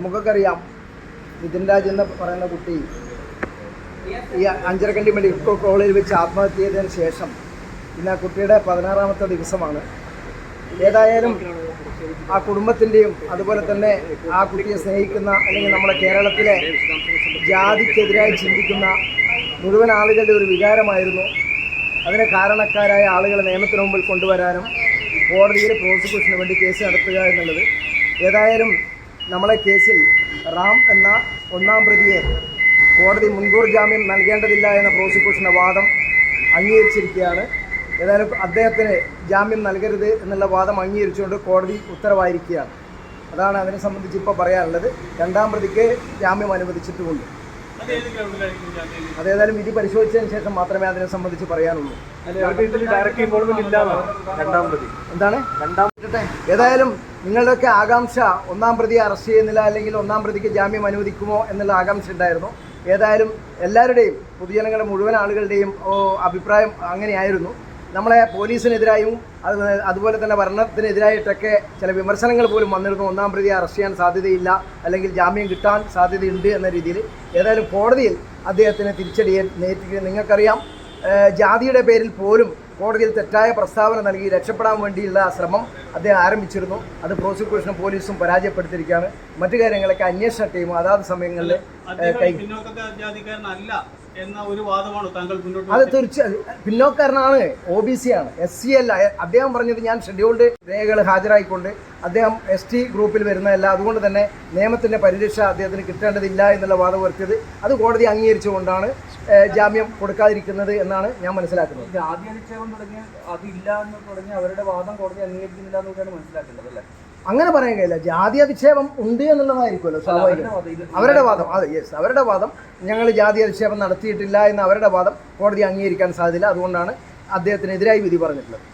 നമുക്കൊക്കെ അറിയാം, നിതിൻ രാജ് എന്ന് പറയുന്ന കുട്ടി ഈ അഞ്ചരക്കണ്ടി മെഡിക്കൽ കോളേജിൽ വെച്ച് ആത്മഹത്യ ചെയ്തതിന് ശേഷം ഇന്ന് ആ കുട്ടിയുടെ 16ാമത്തെ ദിവസമാണ്. ഏതായാലും ആ കുടുംബത്തിൻ്റെയും അതുപോലെ തന്നെ ആ കുട്ടിയെ സ്നേഹിക്കുന്ന അല്ലെങ്കിൽ നമ്മുടെ കേരളത്തിലെ ജാതിക്കെതിരായി ചിന്തിക്കുന്ന മുഴുവൻ ആളുകളുടെ ഒരു വികാരമായിരുന്നു. അതിന് കാരണക്കാരായ ആളുകളെ നിയമത്തിന് മുമ്പിൽ കൊണ്ടുവരാനും കോടതിയിൽ പ്രോസിക്യൂഷന് വേണ്ടി കേസ് നടത്തുക എന്നുള്ളത്. ഏതായാലും നമ്മളെ കേസിൽ റാം എന്ന 1-ാം പ്രതിയെ കോടതി മുൻകൂർ ജാമ്യം നൽകേണ്ടതില്ല എന്ന പ്രോസിക്യൂഷൻ്റെ വാദം അംഗീകരിച്ചിരിക്കുകയാണ്. ഏതായാലും അദ്ദേഹത്തിന് ജാമ്യം നൽകരുത് എന്നുള്ള വാദം അംഗീകരിച്ചുകൊണ്ട് കോടതി ഉത്തരവായിരിക്കുകയാണ്. അതാണ് അതിനെ സംബന്ധിച്ച് ഇപ്പോൾ പറയാനുള്ളത്. 2-ാം പ്രതിക്ക് ജാമ്യം അനുവദിച്ചിട്ടുമുണ്ട്. അതേതായാലും വിധി പരിശോധിച്ചതിന് ശേഷം മാത്രമേ അതിനെ സംബന്ധിച്ച് പറയാനുള്ളൂ. എന്താണ് ഏതായാലും നിങ്ങളുടെയൊക്കെ ആകാംക്ഷ 1-ാം പ്രതിയെ അറസ്റ്റ് ചെയ്യുന്നില്ല അല്ലെങ്കിൽ 1-ാം പ്രതിക്ക് ജാമ്യം അനുവദിക്കുമോ എന്നുള്ള ആകാംക്ഷ ഉണ്ടായിരുന്നു. ഏതായാലും എല്ലാവരുടെയും പൊതുജനങ്ങളുടെ മുഴുവൻ ആളുകളുടെയും അഭിപ്രായം അങ്ങനെയായിരുന്നു. നമ്മളെ പോലീസിനെതിരായും അതുപോലെ തന്നെ ഭരണത്തിനെതിരായിട്ടൊക്കെ ചില വിമർശനങ്ങൾ പോലും വന്നിരുന്നു. 1-ാം പ്രതിയെ അറസ്റ്റ് ചെയ്യാൻ സാധ്യതയില്ല അല്ലെങ്കിൽ ജാമ്യം കിട്ടാൻ സാധ്യതയുണ്ട് എന്ന രീതിയിൽ. ഏതായാലും കോടതിയിൽ അദ്ദേഹത്തിന് തിരിച്ചടിയെ നേരിട്ട് നിങ്ങൾക്കറിയാം, ജാതിയുടെ പേരിൽ പോലും കോടതിയിൽ തെറ്റായ പ്രസ്താവന നൽകി രക്ഷപ്പെടാൻ വേണ്ടിയുള്ള ശ്രമം അദ്ദേഹം ആരംഭിച്ചിരുന്നു. അത് പ്രോസിക്യൂഷനും പോലീസും പരാജയപ്പെടുത്തിയിരിക്കുകയാണ്. മറ്റു കാര്യങ്ങളൊക്കെ അന്വേഷണ ടീമും അതാത് സമയങ്ങളിൽ അത് തീർച്ചയായും പിന്നോക്കാരനാണ്, OBC ആണ്, SC അല്ല. അദ്ദേഹം പറഞ്ഞത് ഞാൻ ഷെഡ്യൂൾഡ് രേഖകൾ ഹാജരായിക്കൊണ്ട് അദ്ദേഹം ST ഗ്രൂപ്പിൽ വരുന്നതല്ല, അതുകൊണ്ട് തന്നെ നിയമത്തിൻ്റെ പരിരക്ഷ അദ്ദേഹത്തിന് കിട്ടേണ്ടതില്ല എന്നുള്ള വാദം ഉയർത്തിയത് അത് കോടതി അംഗീകരിച്ചുകൊണ്ടാണ് ജാമ്യം കൊടുക്കാതിരിക്കുന്നത് എന്നാണ് ഞാൻ മനസ്സിലാക്കുന്നത്. ജാതി അധിക്ഷേപം തുടങ്ങിയ അതില്ല എന്ന് തുടങ്ങി അവരുടെ വാദം കോടതി അംഗീകരിക്കുന്നില്ല എന്നൊക്കെയാണ് മനസ്സിലാക്കേണ്ടത് അല്ലേ? അങ്ങനെ പറയാൻ കഴിയില്ല. ജാതി അധിക്ഷേപം ഉണ്ട് എന്നുള്ളതായിരിക്കുമല്ലോ സ്വാഭാവികം. അവരുടെ വാദം അവരുടെ വാദം ഞങ്ങൾ ജാതി അധിക്ഷേപം നടത്തിയിട്ടില്ല എന്ന അവരുടെ വാദം കോടതി അംഗീകരിക്കാൻ സാധ്യതയില്ല. അതുകൊണ്ടാണ് അദ്ദേഹത്തിനെതിരായി വിധി പറഞ്ഞിട്ടുള്ളത്.